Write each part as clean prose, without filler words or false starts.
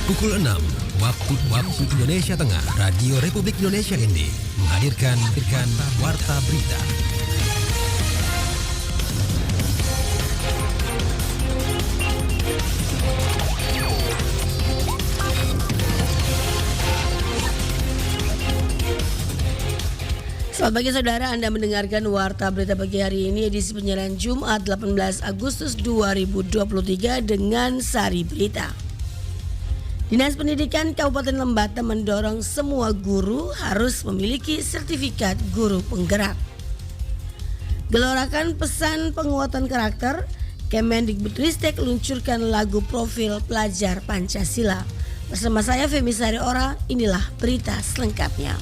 Pukul 6 waktu Indonesia Tengah, Radio Republik Indonesia ini menghadirkan Warta Berita. Selamat pagi saudara, Anda mendengarkan Warta Berita pagi hari ini edisi penyiaran Jumat 18 Agustus 2023 dengan Sari Berita. Dinas Pendidikan Kabupaten Lembata mendorong semua guru harus memiliki sertifikat guru penggerak. Gelorakan pesan penguatan karakter, Kemendikbudristek luncurkan lagu profil pelajar Pancasila. Bersama saya Femi Sari Ora, inilah berita selengkapnya.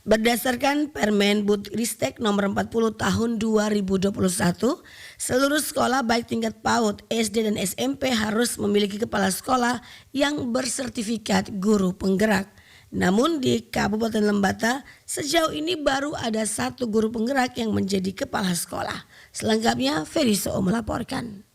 Berdasarkan Permendikbudristek nomor 40 tahun 2021, seluruh sekolah baik tingkat PAUD, SD dan SMP harus memiliki kepala sekolah yang bersertifikat guru penggerak. Namun di Kabupaten Lembata sejauh ini baru ada 1 guru penggerak yang menjadi kepala sekolah. Selengkapnya Feriso melaporkan.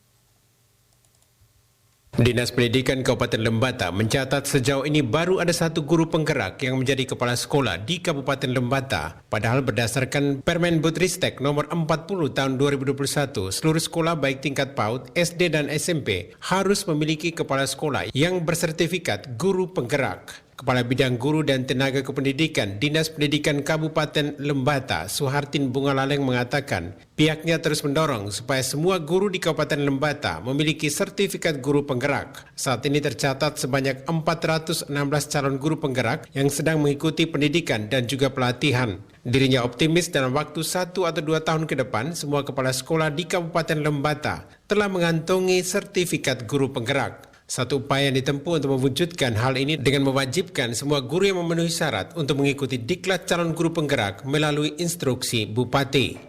Dinas Pendidikan Kabupaten Lembata mencatat sejauh ini baru ada 1 guru penggerak yang menjadi kepala sekolah di Kabupaten Lembata. Padahal berdasarkan Permendikbudristek nomor 40 tahun 2021, seluruh sekolah baik tingkat PAUD, SD dan SMP harus memiliki kepala sekolah yang bersertifikat guru penggerak. Kepala Bidang Guru dan Tenaga Kependidikan Dinas Pendidikan Kabupaten Lembata, Suhartin Bungalaleng mengatakan pihaknya terus mendorong supaya semua guru di Kabupaten Lembata memiliki sertifikat guru penggerak. Saat ini tercatat sebanyak 416 calon guru penggerak yang sedang mengikuti pendidikan dan juga pelatihan. Dirinya optimis dalam waktu 1 atau 2 tahun ke depan semua kepala sekolah di Kabupaten Lembata telah mengantongi sertifikat guru penggerak. Satu upaya yang ditempuh untuk mewujudkan hal ini dengan mewajibkan semua guru yang memenuhi syarat untuk mengikuti diklat calon guru penggerak melalui instruksi Bupati.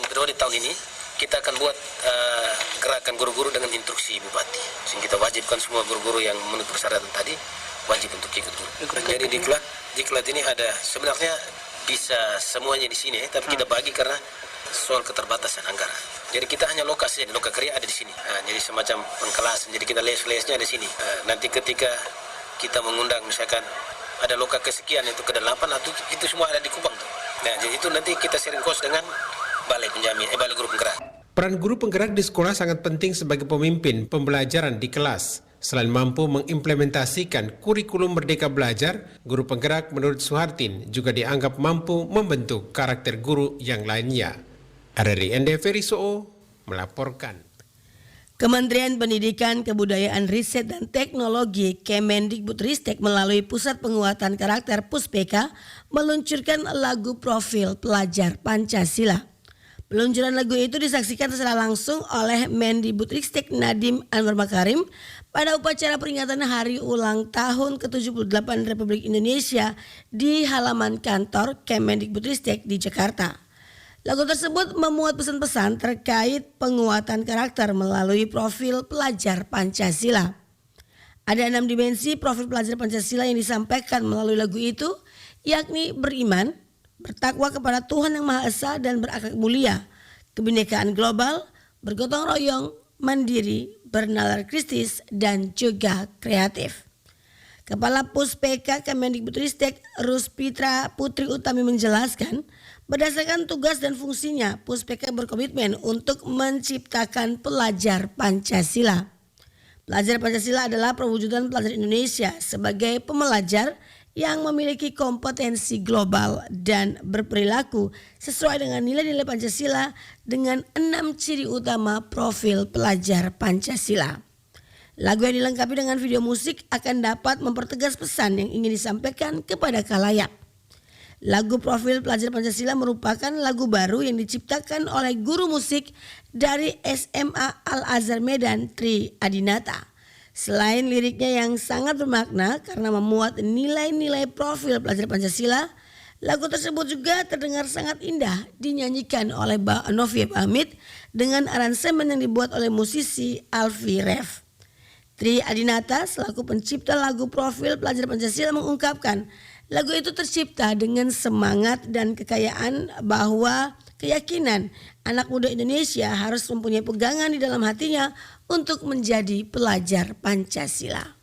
Kedua di tahun ini kita akan buat gerakan guru-guru dengan instruksi Bupati. Sehingga kita wajibkan semua guru-guru yang memenuhi persyaratan tadi wajib untuk ikut guru. Jadi diklat ini ada sebenarnya bisa semuanya di sini, tapi kita bagi karena soal keterbatasan anggaran. Jadi kita hanya lokasi, loka kerja ada di sini. Jadi semacam pengkelasan. Jadi kita les-lesnya di sini. Nanti ketika kita mengundang misalkan ada loka kesekian itu ke-8 atau itu semua ada di Kupang tuh. Nah, jadi itu nanti kita sharing cost dengan balai guru penggerak. Peran guru penggerak di sekolah sangat penting sebagai pemimpin pembelajaran di kelas. Selain mampu mengimplementasikan kurikulum Merdeka Belajar, guru penggerak menurut Suhartin juga dianggap mampu membentuk karakter guru yang lainnya. RRI ND Feriso melaporkan. Kementerian Pendidikan, Kebudayaan, Riset dan Teknologi Kemendikbudristek melalui Pusat Penguatan Karakter Puspeka meluncurkan lagu profil pelajar Pancasila. Peluncuran lagu itu disaksikan secara langsung oleh Mendikbudristek Nadiem Anwar Makarim pada upacara peringatan Hari Ulang Tahun ke-78 Republik Indonesia di halaman kantor Kemendikbudristek di Jakarta. Lagu tersebut memuat pesan-pesan terkait penguatan karakter melalui profil pelajar Pancasila. Ada 6 dimensi profil pelajar Pancasila yang disampaikan melalui lagu itu, yakni beriman, bertakwa kepada Tuhan Yang Maha Esa dan berakhlak mulia, kebinekaan global, bergotong royong, mandiri, bernalar kristis, dan juga kreatif. Kepala Puspeka Kemendikbudristek Ruspitra Putri Utami menjelaskan, berdasarkan tugas dan fungsinya, Puspeka berkomitmen untuk menciptakan pelajar Pancasila. Pelajar Pancasila adalah perwujudan pelajar Indonesia sebagai pembelajar yang memiliki kompetensi global dan berperilaku sesuai dengan nilai-nilai Pancasila dengan 6 ciri utama profil pelajar Pancasila. Lagu yang dilengkapi dengan video musik akan dapat mempertegas pesan yang ingin disampaikan kepada khalayak. Lagu profil pelajar Pancasila merupakan lagu baru yang diciptakan oleh guru musik dari SMA Al-Azhar Medan, Tri Adinata. Selain liriknya yang sangat bermakna karena memuat nilai-nilai profil pelajar Pancasila, Lagu tersebut juga terdengar sangat indah dinyanyikan oleh Novia Hamid dengan aransemen yang dibuat oleh musisi Alfi Ref. Tri Adinata selaku pencipta lagu Profil Pelajar Pancasila mengungkapkan lagu itu tercipta dengan semangat dan kekayaan bahwa keyakinan anak muda Indonesia harus mempunyai pegangan di dalam hatinya untuk menjadi pelajar Pancasila.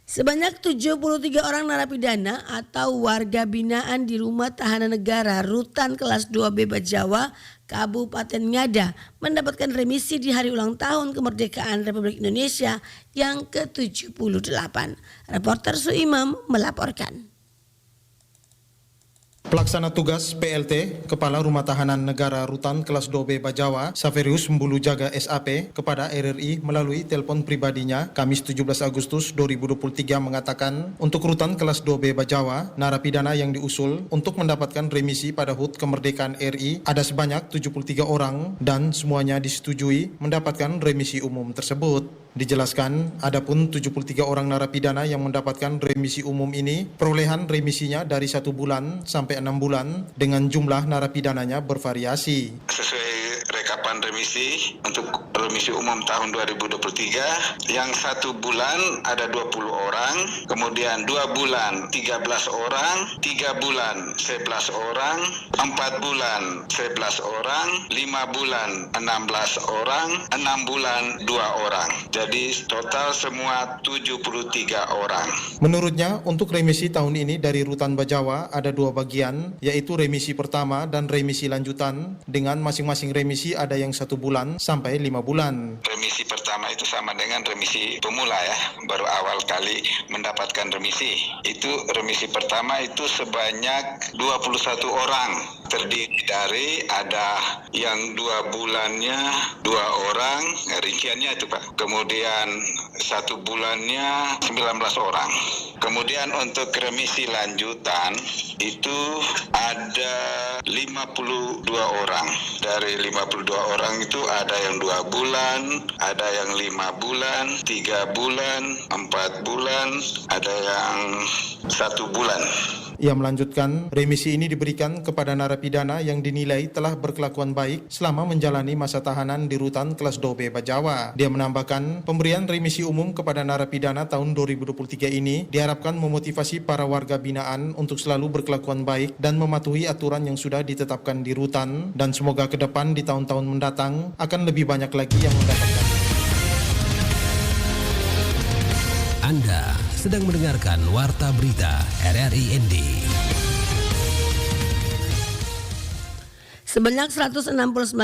Sebanyak 73 orang narapidana atau warga binaan di Rumah Tahanan Negara Rutan Kelas 2B Bajawa, Kabupaten Ngada mendapatkan remisi di hari ulang tahun kemerdekaan Republik Indonesia yang ke-78. Reporter Suimam melaporkan. Pelaksana tugas PLT Kepala Rumah Tahanan Negara Rutan Kelas 2B Bajawa, Saverius Mbulu Jaga SAP kepada RRI melalui telepon pribadinya Kamis 17 Agustus 2023 mengatakan untuk Rutan Kelas 2B Bajawa, narapidana yang diusul untuk mendapatkan remisi pada HUT kemerdekaan RI ada sebanyak 73 orang dan semuanya disetujui mendapatkan remisi umum tersebut. Dijelaskan, adapun 73 orang narapidana yang mendapatkan remisi umum ini, perolehan remisinya dari 1 bulan sampai 6 bulan dengan jumlah narapidananya bervariasi. Sesuai rekapan remisi untuk remisi umum tahun 2023, yang 1 bulan ada 20 orang, kemudian 2 bulan 13 orang, 3 bulan 11 orang, 4 bulan 11 orang, 5 bulan 16 orang, 6 bulan 2 orang. Jadi total semua 73 orang. Menurutnya, untuk remisi tahun ini dari Rutan Bajawa ada 2 bagian, yaitu remisi pertama dan remisi lanjutan, dengan masing-masing remisi ada yang 1 bulan sampai 5 bulan. Remisi pertama itu sama dengan remisi pemula ya, baru awal kali mendapatkan remisi. Itu remisi pertama itu sebanyak 21 orang. Terdiri dari ada yang 2 bulannya 2 orang, rinciannya itu Pak. Kemudian 1 bulannya 19 orang. Kemudian untuk remisi lanjutan itu ada 52 orang. Dari 52 orang itu ada yang 2 bulan, ada yang 5 bulan, 3 bulan, 4 bulan, ada yang 1 bulan. Ia melanjutkan, remisi ini diberikan kepada narapidana yang dinilai telah berkelakuan baik selama menjalani masa tahanan di Rutan Kelas 2B Bajawa. Dia menambahkan, pemberian remisi umum kepada narapidana tahun 2023 ini diharapkan memotivasi para warga binaan untuk selalu berkelakuan baik dan mematuhi aturan yang sudah ditetapkan di Rutan, dan semoga ke depan di tahun-tahun mendatang akan lebih banyak lagi yang mendapatkan. Anda sedang mendengarkan Warta Berita RRI ND. Sebanyak 169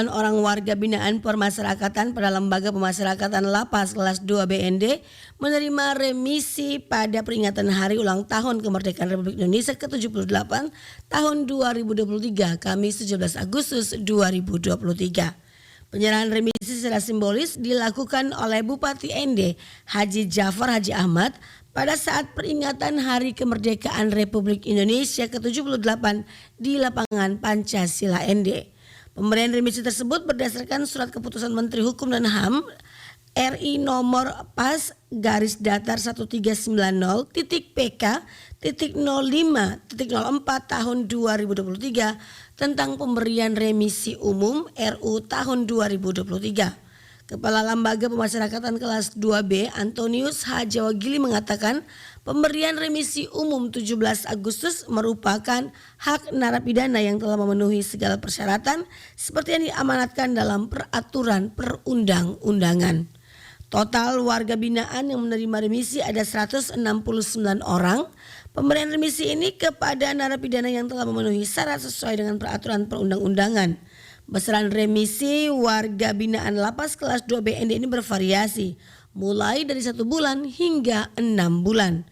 orang warga binaan permasyarakatan pada Lembaga Pemasyarakatan Lapas Kelas 2 BND menerima remisi pada peringatan Hari Ulang Tahun Kemerdekaan Republik Indonesia ke-78 tahun 2023, Kamis 17 Agustus 2023. Penyerahan remisi secara simbolis dilakukan oleh Bupati ND Haji Jafar Haji Ahmad pada saat peringatan Hari Kemerdekaan Republik Indonesia ke-78 di lapangan Pancasila ND. Pemberian remisi tersebut berdasarkan surat keputusan Menteri Hukum dan HAM RI nomor PAS/1390.PK.05.04 tahun 2023 tentang pemberian remisi umum RU tahun 2023. Kepala Lembaga Pemasyarakatan Kelas 2B Antonius H. Jawagili mengatakan pemberian remisi umum 17 Agustus merupakan hak narapidana yang telah memenuhi segala persyaratan seperti yang diamanatkan dalam peraturan perundang-undangan. Total warga binaan yang menerima remisi ada 169 orang. Pemberian remisi ini kepada narapidana yang telah memenuhi syarat sesuai dengan peraturan perundang-undangan. Besaran remisi warga binaan Lapas Kelas 2 BND ini bervariasi, mulai dari 1 bulan hingga 6 bulan.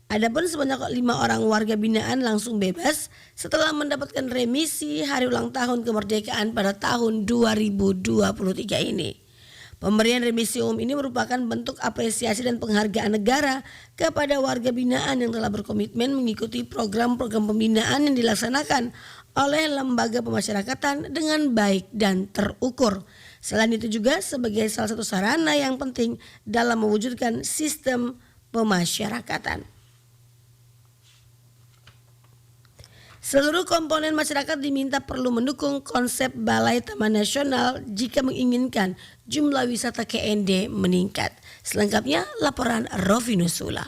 Adapun sebanyak 5 orang warga binaan langsung bebas setelah mendapatkan remisi Hari Ulang Tahun Kemerdekaan pada tahun 2023 ini. Pemberian remisi umum ini merupakan bentuk apresiasi dan penghargaan negara kepada warga binaan yang telah berkomitmen mengikuti program-program pembinaan yang dilaksanakan oleh lembaga pemasyarakatan dengan baik dan terukur. Selain itu juga sebagai salah satu sarana yang penting dalam mewujudkan sistem pemasyarakatan. Seluruh komponen masyarakat diminta perlu mendukung konsep Balai Taman Nasional jika menginginkan jumlah wisata KND meningkat. Selengkapnya laporan Rovinus Sula.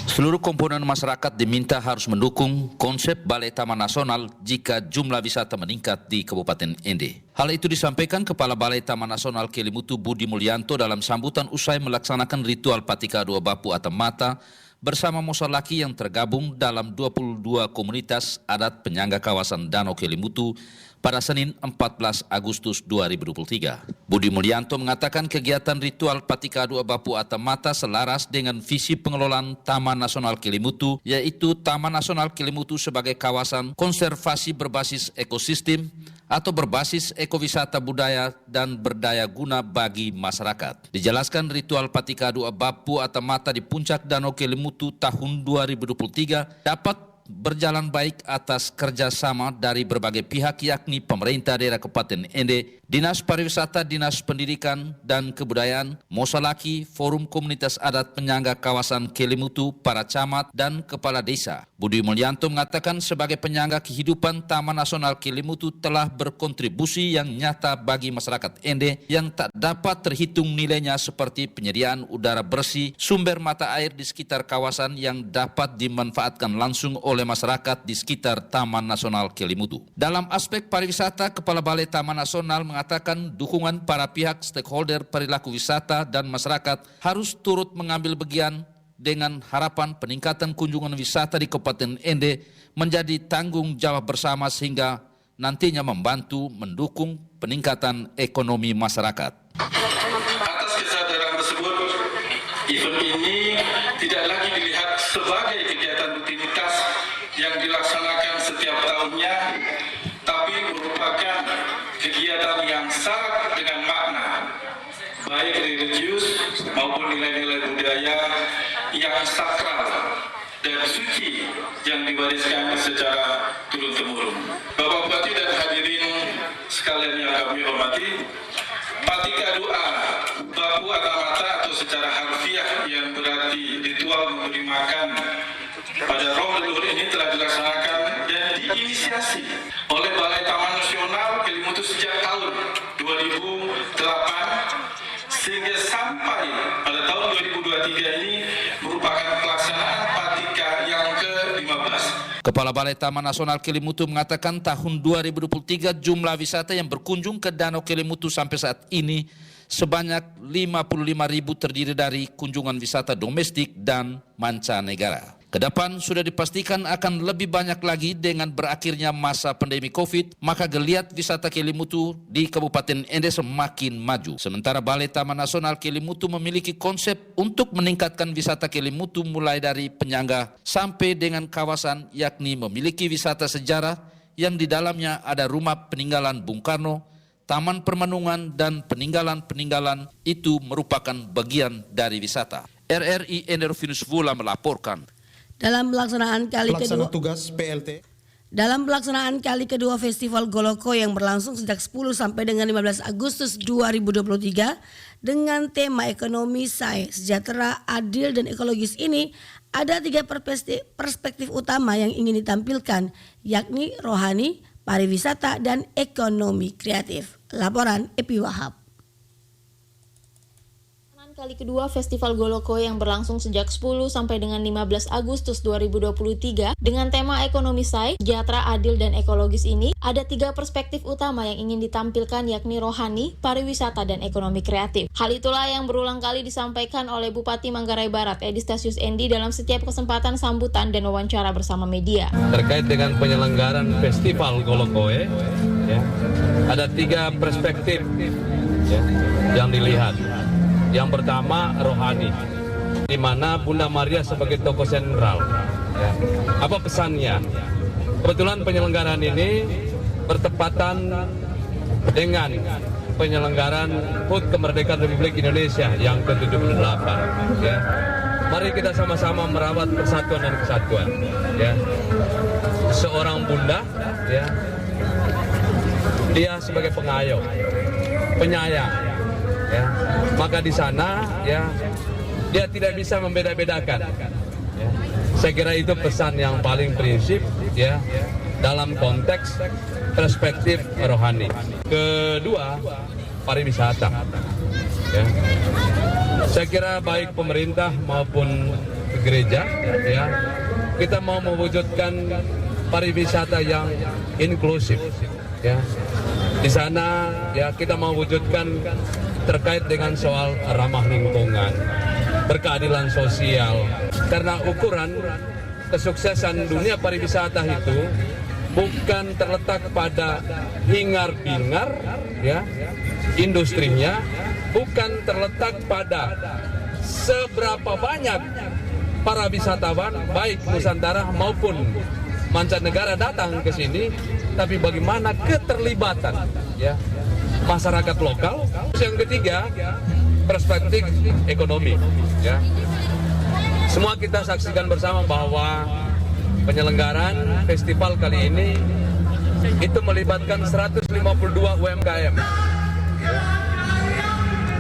Seluruh komponen masyarakat diminta harus mendukung konsep Balai Taman Nasional jika jumlah wisata meningkat di Kabupaten Ende. Hal itu disampaikan Kepala Balai Taman Nasional Kelimutu Budi Mulyanto dalam sambutan usai melaksanakan ritual Patika Dua Bapu Atau Mata bersama Mosolaki yang tergabung dalam 22 komunitas adat penyangga kawasan Danau Kelimutu pada Senin 14 Agustus 2023. Budi Mulyanto mengatakan kegiatan ritual Patika Dua Bapu Atau Mata selaras dengan visi pengelolaan Taman Nasional Kelimutu, yaitu Taman Nasional Kelimutu sebagai kawasan konservasi berbasis ekosistem atau berbasis ekowisata budaya dan berdaya guna bagi masyarakat. Dijelaskan ritual Patika Dua Bapu Atau Mata di puncak Danau Kelimutu tahun 2023 dapat berjalan baik atas kerjasama dari berbagai pihak yakni pemerintah daerah Kabupaten Ende, Dinas Pariwisata, Dinas Pendidikan dan Kebudayaan, Mosolaki, Forum Komunitas Adat Penyangga Kawasan Kelimutu, para camat dan kepala desa. Budi Mulyanto mengatakan sebagai penyangga kehidupan Taman Nasional Kelimutu telah berkontribusi yang nyata bagi masyarakat Ende yang tak dapat terhitung nilainya seperti penyediaan udara bersih, sumber mata air di sekitar kawasan yang dapat dimanfaatkan langsung oleh masyarakat di sekitar Taman Nasional Kelimutu. Dalam aspek pariwisata, Kepala Balai Taman Nasional mengatakan dukungan para pihak stakeholder perilaku wisata dan masyarakat harus turut mengambil bagian dengan harapan peningkatan kunjungan wisata di Kabupaten Ende menjadi tanggung jawab bersama sehingga nantinya membantu mendukung peningkatan ekonomi masyarakat. Atas kesadaran tersebut, event ini tidak lagi dilihat sebagai kegiatan rutinitas yang dilaksanakan setiap tahunnya, tapi merupakan kegiatan yang syarat dengan makna, baik religius maupun nilai-nilai budaya yang sakral dan suci yang diwariskan secara turun-temurun. Bapak Bupati dan hadirin sekalian yang kami hormati, Patika Dua Bapu Atau Mata atau secara harfiah yang berarti ritual memberi makan pada roh leluhur ini telah dilaksanakan dan diinisiasi oleh Balai Taman Nasional Kelimutu sejak tahun 2008 sehingga sampai pada tahun 2023 ini merupakan pelaksanaan Patika yang ke-15. Kepala Balai Taman Nasional Kelimutu mengatakan tahun 2023 jumlah wisata yang berkunjung ke Danau Kelimutu sampai saat ini sebanyak 55.000 terdiri dari kunjungan wisata domestik dan mancanegara. Kedepan sudah dipastikan akan lebih banyak lagi dengan berakhirnya masa pandemi COVID, maka geliat wisata Kelimutu di Kabupaten Ende semakin maju. Sementara Balai Taman Nasional Kelimutu memiliki konsep untuk meningkatkan wisata Kelimutu mulai dari penyangga sampai dengan kawasan, yakni memiliki wisata sejarah yang di dalamnya ada rumah peninggalan Bung Karno, taman permenungan dan peninggalan-peninggalan itu merupakan bagian dari wisata. RRI Ende Rovinus Sula melaporkan. Dalam pelaksanaan kali Pelaksana kedua tugas PLT. Dalam pelaksanaan kali kedua Festival Goloko yang berlangsung sejak 10 sampai dengan 15 Agustus 2023 dengan tema ekonomi sejahtera, adil dan ekologis ini ada 3 perspektif utama yang ingin ditampilkan, yakni rohani, pariwisata dan ekonomi kreatif. Laporan Epi Wahab. Kali kedua Festival Goloko yang berlangsung sejak 10 sampai dengan 15 Agustus 2023 dengan tema ekonomi sejahtera, adil dan ekologis ini ada 3 perspektif utama yang ingin ditampilkan, yakni rohani, pariwisata dan ekonomi kreatif. Hal itulah yang berulang kali disampaikan oleh Bupati Manggarai Barat Edi Stasius Endi dalam setiap kesempatan sambutan dan wawancara bersama media. Terkait dengan penyelenggaraan Festival Goloko ya, ada 3 perspektif ya, yang dilihat. Yang pertama rohani, di mana Bunda Maria sebagai tokoh sentral. Ya. Apa pesannya? Kebetulan penyelenggaraan ini bertepatan dengan penyelenggaraan HUT Kemerdekaan Republik Indonesia yang ke-78. Ya. Mari kita sama-sama merawat persatuan dan kesatuan. Ya. Seorang bunda, ya, dia sebagai pengayom, penyayang. Ya, maka di sana ya dia tidak bisa membeda-bedakan. Ya. Saya kira itu pesan yang paling prinsip ya dalam konteks perspektif rohani. Kedua, pariwisata. Ya. Saya kira baik pemerintah maupun gereja ya, kita mau mewujudkan pariwisata yang inklusif ya. Di sana ya kita mau wujudkan terkait dengan soal ramah lingkungan, berkeadilan sosial. Karena ukuran kesuksesan dunia pariwisata itu bukan terletak pada hingar-bingar ya industrinya, bukan terletak pada seberapa banyak para wisatawan baik Nusantara maupun mancanegara datang ke sini, tapi bagaimana keterlibatan ya masyarakat lokal. Yang ketiga, perspektif ekonomi ya. Semua kita saksikan bersama bahwa penyelenggaraan festival kali ini itu melibatkan 152 UMKM.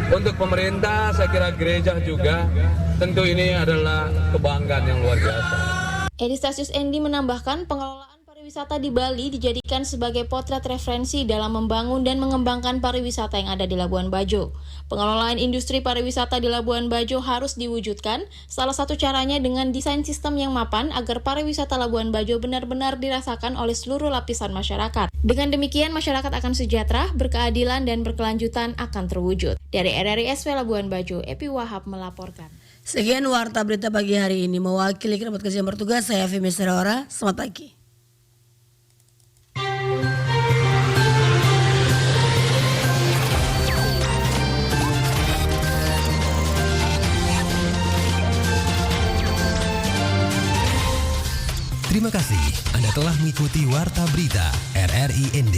Untuk pemerintah, saya kira gereja juga, tentu ini adalah kebanggaan yang luar biasa. Edistasius Endi menambahkan pengelolaan pariwisata di Bali dijadikan sebagai potret referensi dalam membangun dan mengembangkan pariwisata yang ada di Labuan Bajo. Pengelolaan industri pariwisata di Labuan Bajo harus diwujudkan, salah satu caranya dengan desain sistem yang mapan agar pariwisata Labuan Bajo benar-benar dirasakan oleh seluruh lapisan masyarakat. Dengan demikian, masyarakat akan sejahtera, berkeadilan, dan berkelanjutan akan terwujud. Dari RRI SV Labuan Bajo, Epi Wahab melaporkan. Sekian warta berita pagi hari ini. Mewakili kerabat kerja yang bertugas, saya Femi Serora. Selamat pagi. Terima kasih Anda telah mengikuti Warta Berita RRI ND.